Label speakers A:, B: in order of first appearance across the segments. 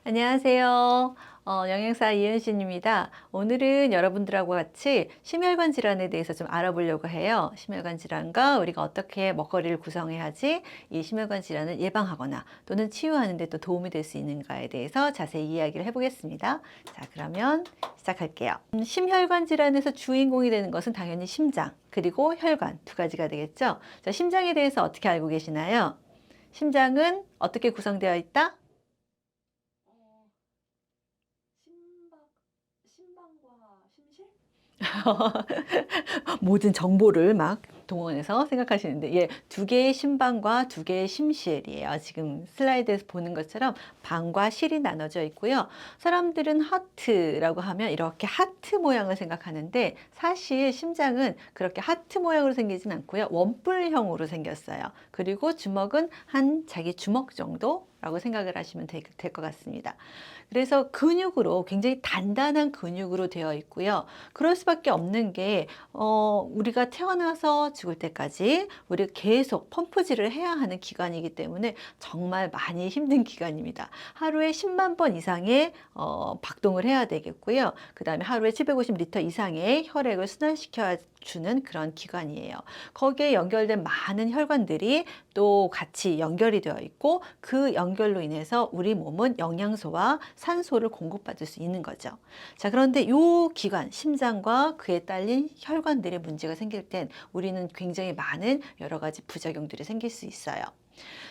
A: 안녕하세요. 영양사 이은신입니다. 오늘은 여러분들하고 같이 심혈관 질환에 대해서 좀 알아보려고 해요. 심혈관 질환과 우리가 어떻게 먹거리를 구성해야지 이 심혈관 질환을 예방하거나 또는 치유하는 데 또 도움이 될 수 있는가에 대해서 자세히 이야기를 해보겠습니다. 자, 그러면 시작할게요. 심혈관 질환에서 주인공이 되는 것은 당연히 심장, 그리고 혈관 두 가지가 되겠죠. 자, 심장에 대해서 어떻게 알고 계시나요? 심장은 어떻게 구성되어 있다?
B: 심박, 심방과 심실?
A: 모든 정보를 막 동원해서 생각하시는데, 예, 두 개의 심방과 두 개의 심실이에요. 지금 슬라이드에서 보는 것처럼 방과 실이 나눠져 있고요. 사람들은 하트라고 하면 이렇게 하트 모양을 생각하는데, 사실 심장은 그렇게 하트 모양으로 생기진 않고요. 원뿔형으로 생겼어요. 그리고 주먹은 한 자기 주먹 정도라고 생각을 하시면 될 것 같습니다. 그래서 근육으로, 굉장히 단단한 근육으로 되어 있고요. 그럴 수밖에 없는 게 우리가 태어나서 죽을 때까지 우리가 계속 펌프질을 해야 하는 기관이기 때문에 정말 많이 힘든 기관입니다. 하루에 10만 번 이상의 박동을 해야 되겠고요. 그 다음에 하루에 750리터 이상의 혈액을 순환시켜 주는 그런 기관이에요. 거기에 연결된 많은 혈관들이 또 같이 연결이 되어 있고, 그 연결로 인해서 우리 몸은 영양소와 산소를 공급받을 수 있는 거죠. 자, 그런데 이 기관, 심장과 그에 딸린 혈관들의 문제가 생길 땐 우리는 굉장히 많은 여러 가지 부작용들이 생길 수 있어요.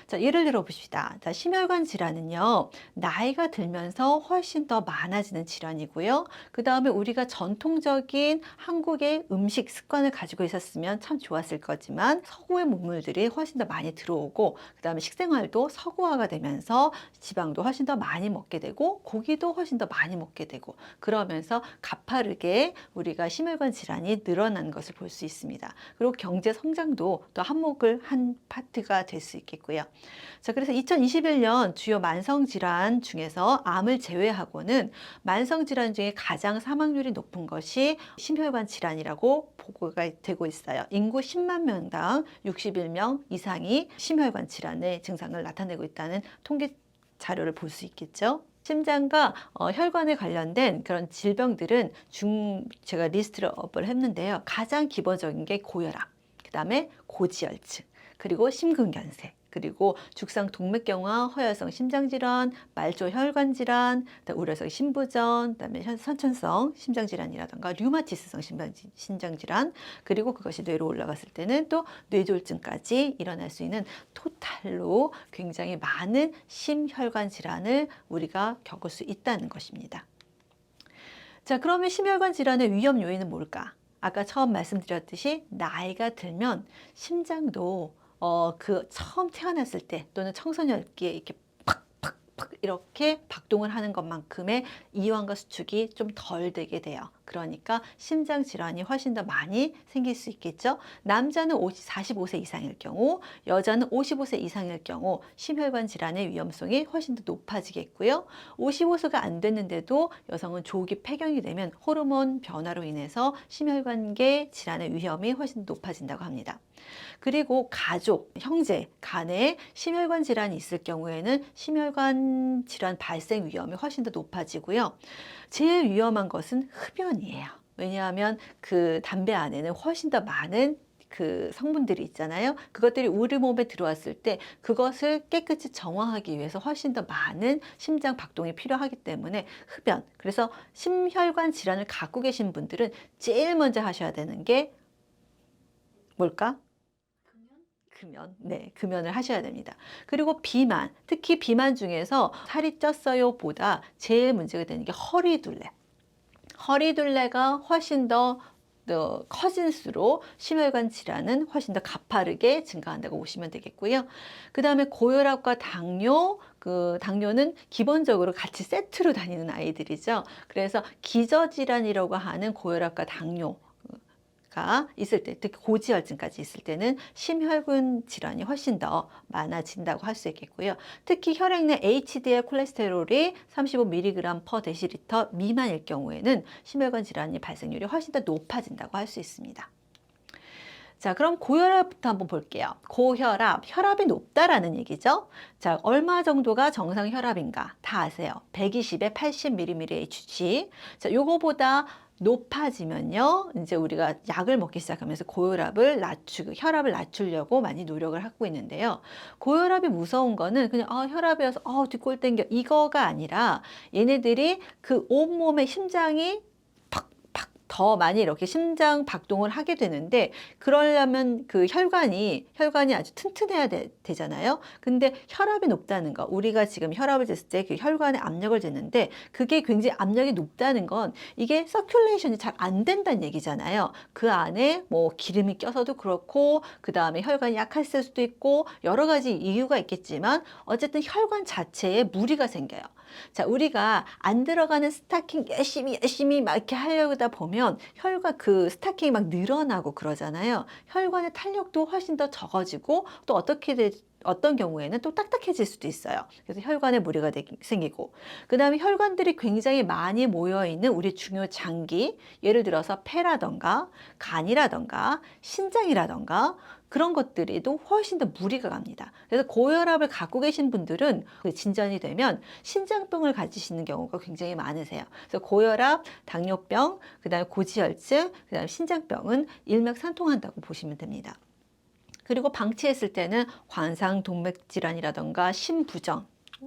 A: 자, 예를 들어 봅시다. 자, 심혈관 질환은요, 나이가 들면서 훨씬 더 많아지는 질환이고요. 그 다음에 우리가 전통적인 한국의 음식 습관을 가지고 있었으면 참 좋았을 거지만, 서구의 문물들이 훨씬 더 많이 들어오고, 그 다음에 식생활도 서구화가 되면서 지방도 훨씬 더 많이 먹게 되고, 고기도 훨씬 더 많이 먹게 되고, 그러면서 가파르게 우리가 심혈관 질환이 늘어난 것을 볼 수 있습니다. 그리고 경제 성장도 또 한몫을 한 파트가 될 수 있겠고요. 자, 그래서 2021년 주요 만성질환 중에서 암을 제외하고는 만성질환 중에 가장 사망률이 높은 것이 심혈관 질환이라고 보고가 되고 있어요. 인구 10만 명당 61명 이상이 심혈관 질환의 증상을 나타내고 있다는 통계 자료를 볼 수 있겠죠. 심장과 혈관에 관련된 그런 질병들은 제가 리스트를 업을 했는데요. 가장 기본적인 게 고혈압, 그 다음에 고지혈증, 그리고 심근경색, 그리고 죽상 동맥경화, 허혈성 심장질환, 말초 혈관질환, 우려성 심부전, 그다음에 선천성 심장질환이라든가 류마티스성 심장질환, 그리고 그것이 뇌로 올라갔을 때는 또 뇌졸중까지 일어날 수 있는 토탈로 굉장히 많은 심혈관 질환을 우리가 겪을 수 있다는 것입니다. 자, 그러면 심혈관 질환의 위험 요인은 뭘까? 아까 처음 말씀드렸듯이 나이가 들면 심장도 그 처음 태어났을 때 또는 청소년기에 이렇게 팍팍팍 이렇게 박동을 하는 것만큼의 이완과 수축이 좀 덜 되게 돼요. 그러니까 심장 질환이 훨씬 더 많이 생길 수 있겠죠. 남자는 45세 이상일 경우, 여자는 55세 이상일 경우 심혈관 질환의 위험성이 훨씬 더 높아지겠고요. 55세가 안 됐는데도 여성은 조기 폐경이 되면 호르몬 변화로 인해서 심혈관계 질환의 위험이 훨씬 높아진다고 합니다. 그리고 가족, 형제 간에 심혈관 질환이 있을 경우에는 심혈관 질환 발생 위험이 훨씬 더 높아지고요. 제일 위험한 것은 흡연이에요. 왜냐하면 그 담배 안에는 훨씬 더 많은 그 성분들이 있잖아요. 그것들이 우리 몸에 들어왔을 때 그것을 깨끗이 정화하기 위해서 훨씬 더 많은 심장 박동이 필요하기 때문에 흡연. 그래서 심혈관 질환을 갖고 계신 분들은 제일 먼저 하셔야 되는 게 뭘까?
B: 금연?
A: 금연. 네, 금연을 하셔야 됩니다. 그리고 비만, 특히 비만 중에서 살이 쪘어요 보다 제일 문제가 되는 게 허리둘레. 허리둘레가 훨씬 더 커질수록 심혈관 질환은 훨씬 더 가파르게 증가한다고 보시면 되겠고요. 그 다음에 고혈압과 당뇨, 그 당뇨는 기본적으로 같이 세트로 다니는 아이들이죠. 그래서 기저질환이라고 하는 고혈압과 당뇨 가 있을 때, 특히 고지혈증까지 있을 때는 심혈관 질환이 훨씬 더 많아진다고 할 수 있겠고요. 특히 혈액 내 HDL 콜레스테롤이 35mg/dL 미만일 경우에는 심혈관 질환이 발생률이 훨씬 더 높아진다고 할 수 있습니다. 자, 그럼 고혈압부터 한번 볼게요. 고혈압, 혈압이 높다라는 얘기죠. 자, 얼마 정도가 정상 혈압인가? 다 아세요. 120에 80mmHg. 자, 요거보다 높아지면요, 이제 우리가 약을 먹기 시작하면서 고혈압을 혈압을 낮추려고 많이 노력을 하고 있는데요. 고혈압이 무서운 거는 그냥 혈압이 와서 뒷골 땡겨 이거가 아니라 얘네들이 그 온몸의 심장이 더 많이 이렇게 심장 박동을 하게 되는데, 그러려면 그 혈관이 아주 튼튼해야 되잖아요. 근데 혈압이 높다는 거, 우리가 지금 혈압을 쟀을 때 그 혈관에 압력을 쟀는데 그게 굉장히 압력이 높다는 건 이게 서큘레이션이 잘 안 된다는 얘기잖아요. 그 안에 뭐 기름이 껴서도 그렇고, 그 다음에 혈관이 약했을 수도 있고, 여러 가지 이유가 있겠지만 어쨌든 혈관 자체에 무리가 생겨요. 자, 우리가 안 들어가는 스타킹 열심히 막 이렇게 하려다 보면 혈관 그 스타킹이 막 늘어나고 그러잖아요. 혈관의 탄력도 훨씬 더 적어지고, 또 어떤 경우에는 또 딱딱해질 수도 있어요. 그래서 혈관에 무리가 생기고, 그 다음에 혈관들이 굉장히 많이 모여있는 우리 중요 장기, 예를 들어서 폐라던가 간이라던가 신장이라던가 그런 것들에도 훨씬 더 무리가 갑니다. 그래서 고혈압을 갖고 계신 분들은 그 진전이 되면 신장병을 가지시는 경우가 굉장히 많으세요. 그래서 고혈압, 당뇨병, 그다음에 고지혈증, 그다음에 신장병은 일맥상통한다고 보시면 됩니다. 그리고 방치했을 때는 관상동맥질환이라던가 심부전,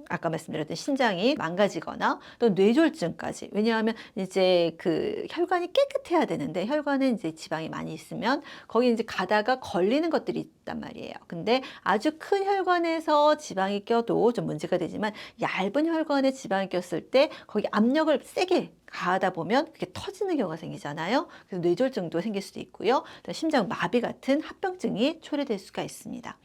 A: 아까 말씀드렸던 신장이 망가지거나 또 뇌졸중까지. 왜냐하면 이제 그 혈관이 깨끗해야 되는데, 혈관에 이제 지방이 많이 있으면 거기 이제 가다가 걸리는 것들이 있단 말이에요. 근데 아주 큰 혈관에서 지방이 껴도 좀 문제가 되지만, 얇은 혈관에 지방이 꼈을 때 거기 압력을 세게 가하다 보면 그게 터지는 경우가 생기잖아요. 그래서 뇌졸중도 생길 수도 있고요. 또 심장 마비 같은 합병증이 초래될 수가 있습니다.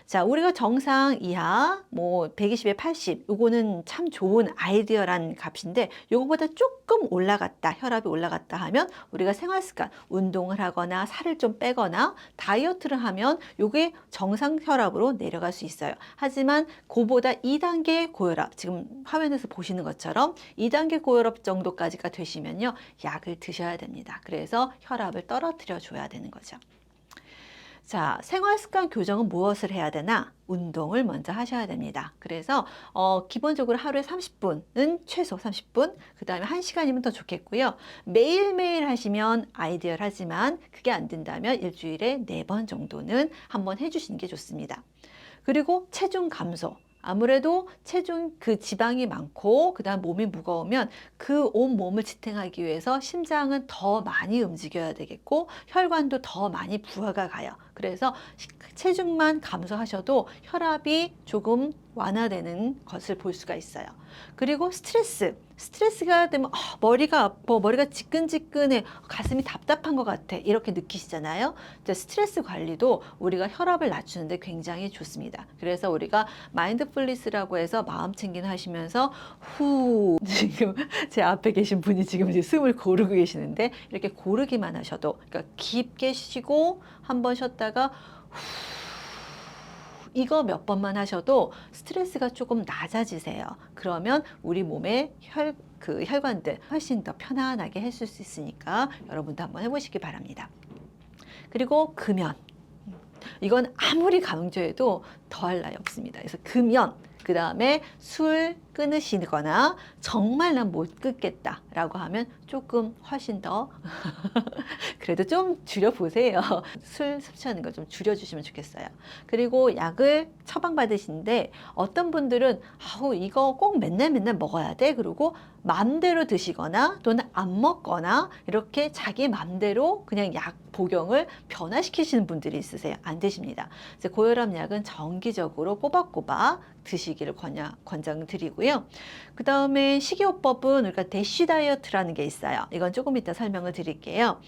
A: 자, 우리가 정상 이하, 뭐 120에 80, 요거는 참 좋은 아이디어란 값인데, 요거보다 조금 올라갔다, 혈압이 올라갔다 하면 우리가 생활습관, 운동을 하거나 살을 좀 빼거나 다이어트를 하면 요게 정상 혈압으로 내려갈 수 있어요. 하지만 그보다 2단계 고혈압, 지금 화면에서 보시는 것처럼 2단계 고혈압 정도까지가 되시면요, 약을 드셔야 됩니다. 그래서 혈압을 떨어뜨려 줘야 되는 거죠. 자, 생활습관 교정은 무엇을 해야 되나? 운동을 먼저 하셔야 됩니다. 그래서 기본적으로 하루에 30분은 최소 30분, 그 다음에 1시간이면 더 좋겠고요. 매일매일 하시면 아이디얼하지만 그게 안 된다면 일주일에 4번 정도는 한번 해주시는 게 좋습니다. 그리고 체중 감소. 아무래도 체중 그 지방이 많고 그다음 몸이 무거우면 그 온 몸을 지탱하기 위해서 심장은 더 많이 움직여야 되겠고, 혈관도 더 많이 부하가 가요. 그래서 체중만 감소하셔도 혈압이 조금 완화되는 것을 볼 수가 있어요. 그리고 스트레스가 되면 머리가 아파, 머리가 지끈지끈해, 가슴이 답답한 것 같아, 이렇게 느끼시잖아요. 스트레스 관리도 우리가 혈압을 낮추는데 굉장히 좋습니다. 그래서 우리가 마인드풀니스라고 해서 마음챙김 하시면서 지금 제 앞에 계신 분이 지금 이제 숨을 고르고 계시는데, 이렇게 고르기만 하셔도, 그러니까 깊게 쉬고 한번 쉬었다가 이거 몇 번만 하셔도 스트레스가 조금 낮아지세요. 그러면 우리 몸의 혈관들 훨씬 더 편안하게 해줄 수 있으니까 여러분도 한번 해보시기 바랍니다. 그리고 금연. 이건 아무리 강조해도 더할 나위 없습니다. 그래서 금연, 그 다음에 술 끊으시거나 정말 난 못 끊겠다 라고 하면 조금 훨씬 더 그래도 좀 줄여보세요. 술 섭취하는 거 좀 줄여주시면 좋겠어요. 그리고 약을 처방받으시는데, 어떤 분들은 이거 꼭 맨날 먹어야 돼, 그리고 맘대로 드시거나 또는 안 먹거나 이렇게 자기 맘대로 그냥 약 복용을 변화시키시는 분들이 있으세요. 안 되십니다. 고혈압 약은 정기적으로 꼬박꼬박 드시기를 권장드리고요. 그 다음에 식이요법은 우리가 대쉬 다이어트라는 게 있어요. 이건 조금 이따 설명을 드릴게요.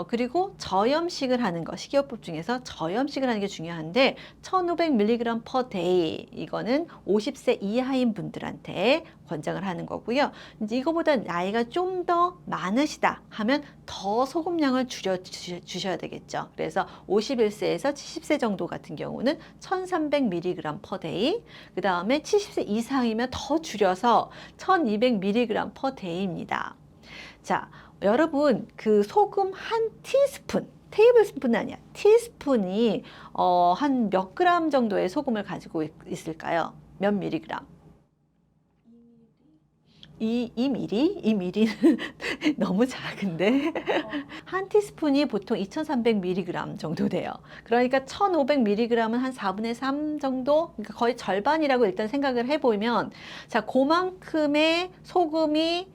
A: 그리고 저염식을 하는 거, 식이요법 중에서 저염식을 하는 게 중요한데, 1500mg per day, 이거는 50세 이하인 분들한테 권장을 하는 거고요. 이제 이거보다 나이가 좀 더 많으시다 하면 더 소금량을 줄여주셔야 되겠죠. 그래서 51세에서 70세 정도 같은 경우는 1300mg per day, 그 다음에 70세 이상이면 더 줄여서 1200mg per day입니다. 자, 여러분, 그 소금 한 티스푼, 테이블 스푼은 아니야. 티스푼이 한 몇 그램 정도의 소금을 가지고 있을까요? 몇 미리그램?
B: 2mm?
A: 2ml? 너무 작은데? 한 티스푼이 보통 2300mg 정도 돼요. 그러니까 1500mg은 한 4분의 3 정도? 그러니까 거의 절반이라고 일단 생각을 해보면, 자, 그만큼의 소금을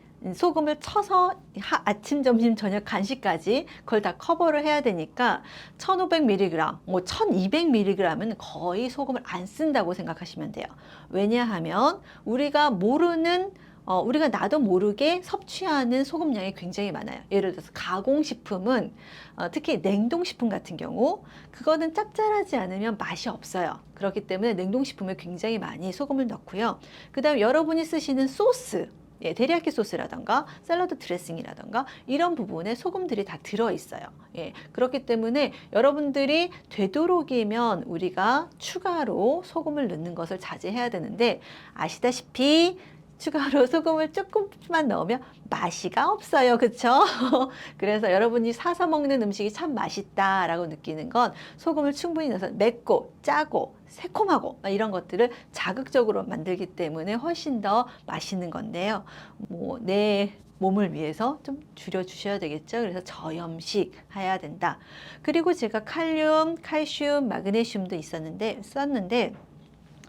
A: 쳐서 아침, 점심, 저녁 간식까지 그걸 다 커버를 해야 되니까 1500mg, 뭐 1200mg은 거의 소금을 안 쓴다고 생각하시면 돼요. 왜냐하면 우리가 나도 모르게 섭취하는 소금량이 굉장히 많아요. 예를 들어서 가공식품은 특히 냉동식품 같은 경우 그거는 짭짤하지 않으면 맛이 없어요. 그렇기 때문에 냉동식품에 굉장히 많이 소금을 넣고요. 그 다음에 여러분이 쓰시는 소스, 예, 데리야끼 소스라던가 샐러드 드레싱이라던가 이런 부분에 소금들이 다 들어있어요. 예, 그렇기 때문에 여러분들이 되도록이면 우리가 추가로 소금을 넣는 것을 자제해야 되는데, 아시다시피 추가로 소금을 조금만 넣으면 맛이가 없어요. 그쵸? 그래서 여러분이 사서 먹는 음식이 참 맛있다라고 느끼는 건 소금을 충분히 넣어서 맵고 짜고 새콤하고 이런 것들을 자극적으로 만들기 때문에 훨씬 더 맛있는 건데요. 뭐 내 몸을 위해서 좀 줄여주셔야 되겠죠. 그래서 저염식 해야 된다. 그리고 제가 칼륨, 칼슘, 마그네슘도 썼는데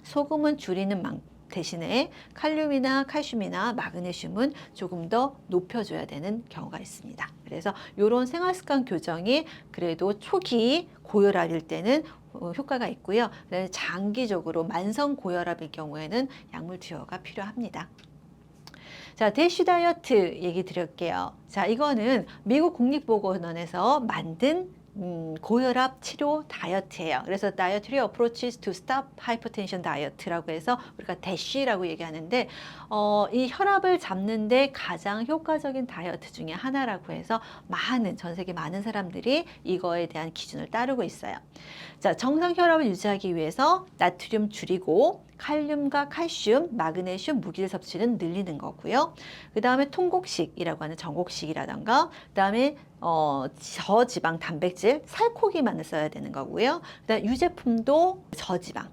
A: 소금은 줄이는 대신에 칼륨이나 칼슘이나 마그네슘은 조금 더 높여줘야 되는 경우가 있습니다. 그래서 이런 생활습관 교정이 그래도 초기 고혈압일 때는 효과가 있고요. 장기적으로 만성 고혈압일 경우에는 약물 투여가 필요합니다. 자, 대쉬 다이어트 얘기 드릴게요. 자, 이거는 미국 국립보건원에서 만든 고혈압 치료 다이어트예요. 그래서 Dietary Approaches to Stop Hypertension Diet라고 해서 우리가 대쉬라고 얘기하는데, 이 혈압을 잡는데 가장 효과적인 다이어트 중에 하나라고 해서 전 세계 많은 사람들이 이거에 대한 기준을 따르고 있어요. 자, 정상 혈압을 유지하기 위해서 나트륨 줄이고 칼륨과 칼슘, 마그네슘, 무기질 섭취는 늘리는 거고요. 그 다음에 통곡식이라고 하는 전곡식이라던가, 그 다음에 저지방 단백질, 살코기만을 써야 되는 거고요. 그다음 유제품도 저지방,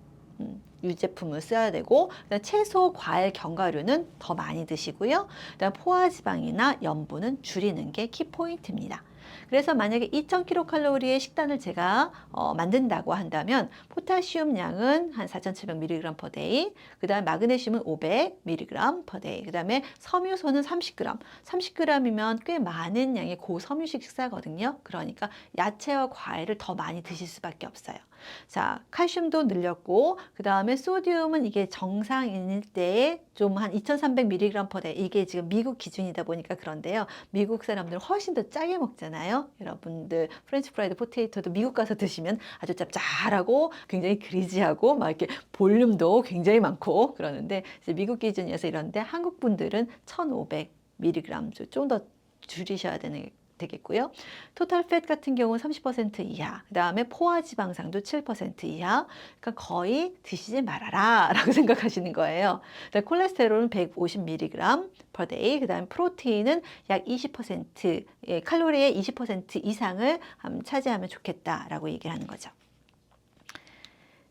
A: 유제품을 써야 되고, 그다음 채소, 과일, 견과류는 더 많이 드시고요. 그다음 포화지방이나 염분은 줄이는 게 키포인트입니다. 그래서 만약에 2000kcal의 식단을 제가 만든다고 한다면 포타시움 양은 한 4700mg per day, 그 다음에 마그네슘은 500mg per day, 그 다음에 섬유소는 30g, 30g이면 꽤 많은 양의 고섬유식 식사거든요. 그러니까 야채와 과일을 더 많이 드실 수밖에 없어요. 자, 칼슘도 늘렸고, 그 다음에 소디움은 이게 정상일 때에 좀 한 2300mg per day, 이게 지금 미국 기준이다 보니까 그런데요. 미국 사람들은 훨씬 더 짜게 먹잖아요. 여러분들 프렌치 프라이드 포테이토도 미국 가서 드시면 아주 짭짤하고 굉장히 그리지하고 막 이렇게 볼륨도 굉장히 많고 그러는데, 이제 미국 기준이어서 이런데 한국 분들은 1500mg 좀 더 줄이셔야 되겠고요. 토탈 팻 같은 경우는 30% 이하, 그 다음에 포화지방상도 7% 이하, 그러니까 거의 드시지 말아라 라고 생각하시는 거예요. 콜레스테롤은 150mg per day, 그 다음에 프로테인은 약 20%, 칼로리의 20% 이상을 차지하면 좋겠다라고 얘기를 하는 거죠.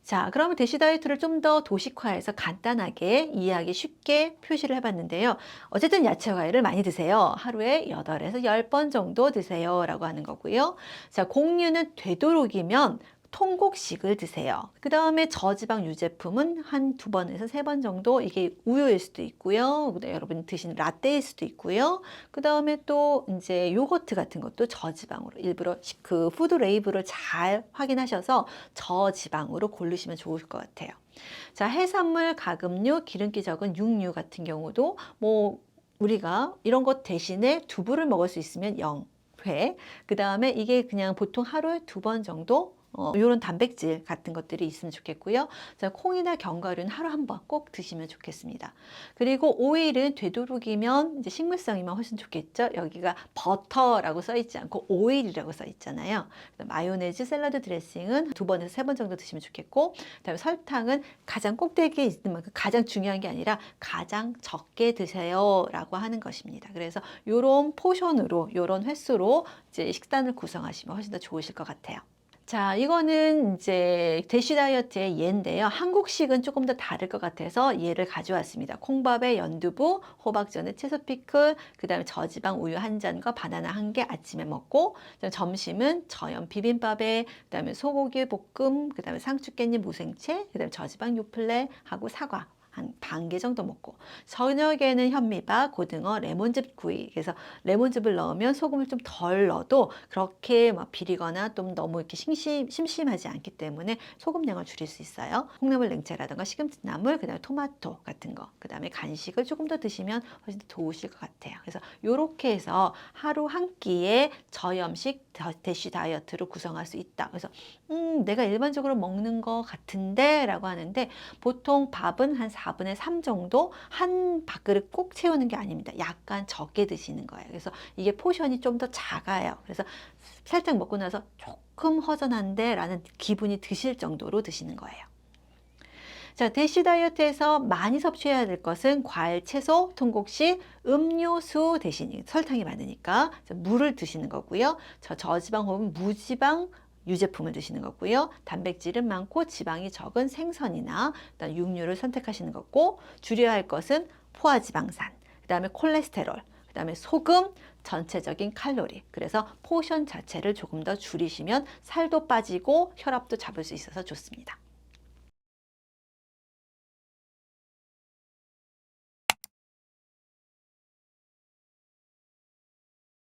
A: 자, 그러면 대시 다이어트를 좀 더 도식화해서 간단하게 이해하기 쉽게 표시를 해봤는데요. 어쨌든 야채 과일을 많이 드세요. 하루에 8에서 10번 정도 드세요 라고 하는 거고요. 자, 곡류는 되도록이면 통곡식을 드세요. 그 다음에 저지방 유제품은 한 2번에서 3번 정도, 이게 우유일 수도 있고요. 여러분 드시는 라떼일 수도 있고요. 그 다음에 또 이제 요거트 같은 것도 저지방으로, 일부러 그 푸드 레이블을 잘 확인하셔서 저지방으로 고르시면 좋을 것 같아요. 자, 해산물, 가금류, 기름기 적은 육류 같은 경우도 뭐 우리가 이런 것 대신에 두부를 먹을 수 있으면 0회, 그 다음에 이게 그냥 보통 하루에 2번 정도 이런 단백질 같은 것들이 있으면 좋겠고요. 자, 콩이나 견과류는 하루 한 번 꼭 드시면 좋겠습니다. 그리고 오일은 되도록이면 이제 식물성이면 훨씬 좋겠죠. 여기가 버터라고 써 있지 않고 오일이라고 써 있잖아요. 마요네즈, 샐러드 드레싱은 2번에서 3번 정도 드시면 좋겠고, 그다음에 설탕은 가장 꼭대기에 있는 만큼 가장 중요한 게 아니라 가장 적게 드세요라고 하는 것입니다. 그래서 이런 포션으로, 이런 횟수로 이제 식단을 구성하시면 훨씬 더 좋으실 것 같아요. 자, 이거는 이제 대쉬 다이어트의 예인데요. 한국식은 조금 더 다를 것 같아서 얘를 가져왔습니다. 콩밥에 연두부, 호박전에 채소 피클, 그 다음에 저지방 우유 한 잔과 바나나 한 개 아침에 먹고, 점심은 저염 비빔밥에, 그 다음에 소고기 볶음, 그 다음에 상추 깻잎 무생채, 그 다음에 저지방 요플레하고 사과. 한 반 개 정도 먹고, 저녁에는 현미밥, 고등어, 레몬즙 구이. 그래서 레몬즙을 넣으면 소금을 좀 덜 넣어도 그렇게 막 비리거나 또 너무 이렇게 심심하지 않기 때문에 소금량을 줄일 수 있어요. 콩나물 냉채라든가 시금치나물, 그다음에 토마토 같은 거, 그다음에 간식을 조금 더 드시면 훨씬 더 좋으실 것 같아요. 그래서 이렇게 해서 하루 한 끼에 저염식 대쉬 다이어트로 구성할 수 있다. 그래서 내가 일반적으로 먹는 거 같은데 라고 하는데, 보통 밥은 한 4분의 3 정도 한 밥그릇 꼭 채우는 게 아닙니다. 약간 적게 드시는 거예요. 그래서 이게 포션이 좀 더 작아요. 그래서 살짝 먹고 나서 조금 허전한데 라는 기분이 드실 정도로 드시는 거예요. 자, 대쉬 다이어트에서 많이 섭취해야 될 것은 과일, 채소, 통곡식, 음료수 대신 설탕이 많으니까 물을 드시는 거고요. 저지방 혹은 무지방 유제품을 드시는 거고요. 단백질은 많고 지방이 적은 생선이나 육류를 선택하시는 거고, 줄여야 할 것은 포화지방산, 그 다음에 콜레스테롤, 그 다음에 소금, 전체적인 칼로리. 그래서 포션 자체를 조금 더 줄이시면 살도 빠지고 혈압도 잡을 수 있어서 좋습니다.